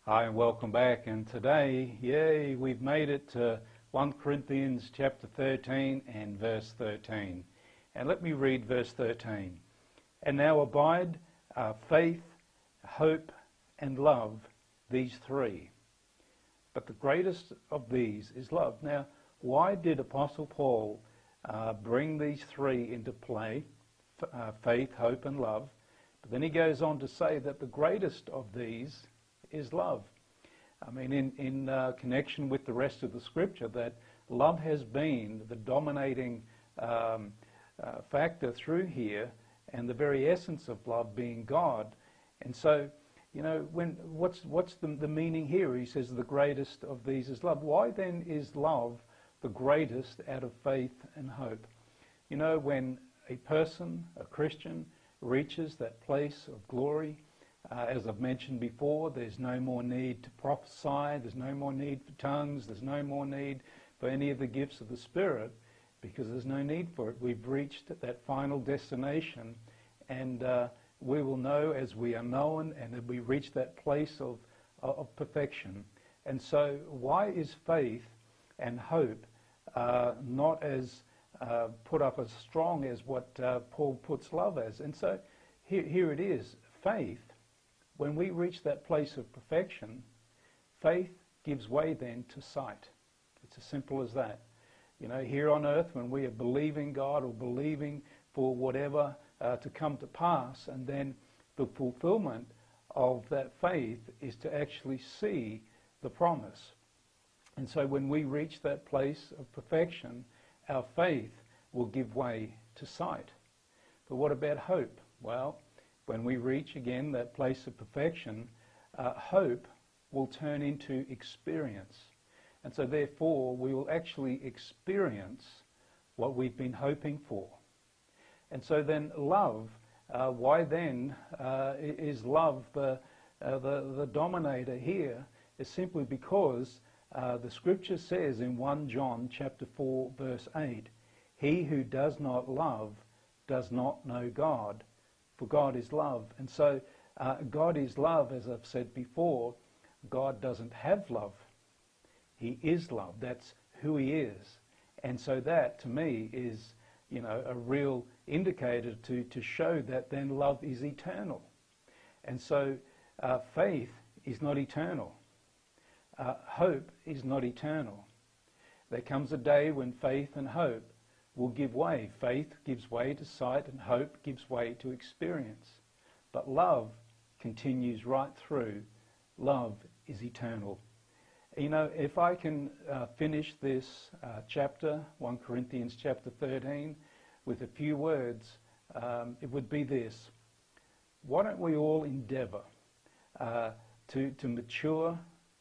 Hi and welcome back, and today, yay, we've made it to 1 Corinthians chapter 13 and verse 13. And let me read verse 13. And now abide faith, hope and love, these three. But the greatest of these is love. Now, why did Apostle Paul bring these three into play, faith, hope and love? But then he goes on to say that the greatest of these is love. I mean, in connection with the rest of the scripture, that love has been the dominating factor through here, and the very essence of love being God. And so, you know, what's the meaning here? He says the greatest of these is love. Why then is love the greatest out of faith and hope? You know, when a person, a Christian, reaches that place of glory, as I've mentioned before, there's no more need to prophesy, there's no more need for tongues, there's no more need for any of the gifts of the Spirit, because there's no need for it. We've reached that final destination, and we will know as we are known, and that we reach that place of perfection. And so why is faith and hope not as put up as strong as what Paul puts love as? And so here it is. Faith, when we reach that place of perfection, faith gives way then to sight. It's as simple as that. You know, here on earth, when we are believing God or believing for whatever to come to pass, and then the fulfillment of that faith is to actually see the promise. And so when we reach that place of perfection, our faith will give way to sight. But what about hope? Well, when we reach again that place of perfection, hope will turn into experience. And so therefore we will actually experience what we've been hoping for. And so then love, why then is love the dominator here? Is simply because the scripture says in 1 John chapter 4 verse 8, he who does not love does not know God, for God is love. And so God is love, as I've said before. God doesn't have love. He is love. That's who he is. And so that, to me, is, you know, a real indicator to show that then love is eternal. And so faith is not eternal. Hope is not eternal. There comes a day when faith and hope will give way. Faith gives way to sight, and hope gives way to experience. But love continues right through. Love is eternal. You know, if I can finish this chapter, 1 Corinthians chapter 13, with a few words, it would be this. Why don't we all endeavour to mature?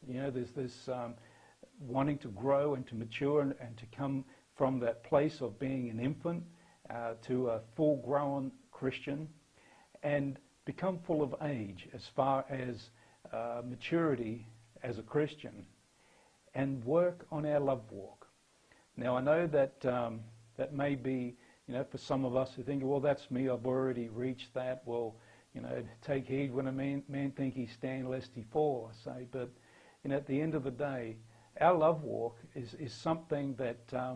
You know, there's this wanting to grow and to mature and to come from that place of being an infant to a full-grown Christian, and become full of age as far as maturity as a Christian, and work on our love walk. Now I know that that may be, you know, for some of us who think, well, that's me, I've already reached that. Well, you know, take heed when a man think he stand lest he fall, I say. But, you know, at the end of the day, our love walk is something that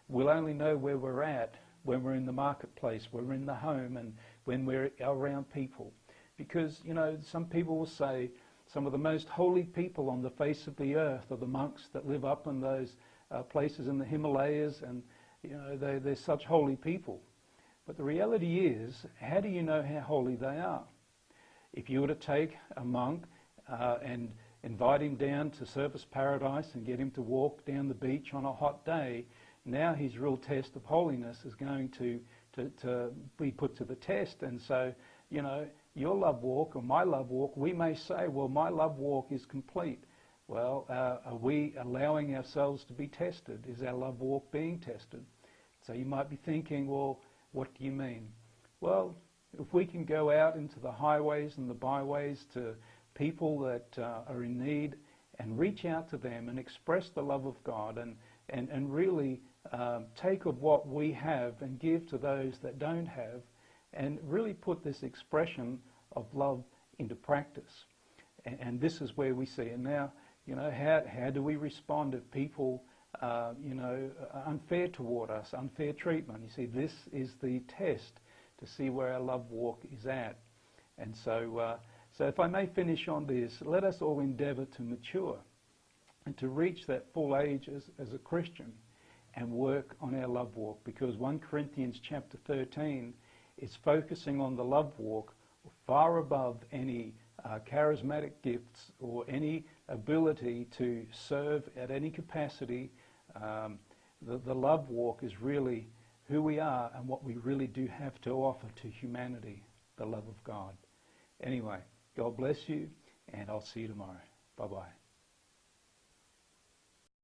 we'll only know where we're at when we're in the marketplace, when we're in the home, and when we're around people. Because, you know, some people will say some of the most holy people on the face of the earth are the monks that live up in those places in the Himalayas, and, you know, they're such holy people. But the reality is, how do you know how holy they are? If you were to take a monk and invite him down to Surfers Paradise and get him to walk down the beach on a hot day, now his real test of holiness is going to be put to the test. And so, you know, your love walk or my love walk, we may say, well, my love walk is complete. Well, are we allowing ourselves to be tested? Is our love walk being tested? So you might be thinking, well, what do you mean? Well, if we can go out into the highways and the byways to people that are in need and reach out to them and express the love of God, and really take of what we have and give to those that don't have, and really put this expression of love into practice. And this is where we see it now. You know, how do we respond if people, you know, are unfair toward us, unfair treatment? You see, this is the test to see where our love walk is at. And so, so if I may finish on this, let us all endeavour to mature and to reach that full age as a Christian and work on our love walk, because 1 Corinthians chapter 13 is focusing on the love walk far above any charismatic gifts or any ability to serve at any capacity. The love walk is really who we are and what we really do have to offer to humanity, the love of God. Anyway, God bless you, and I'll see you tomorrow. Bye-bye.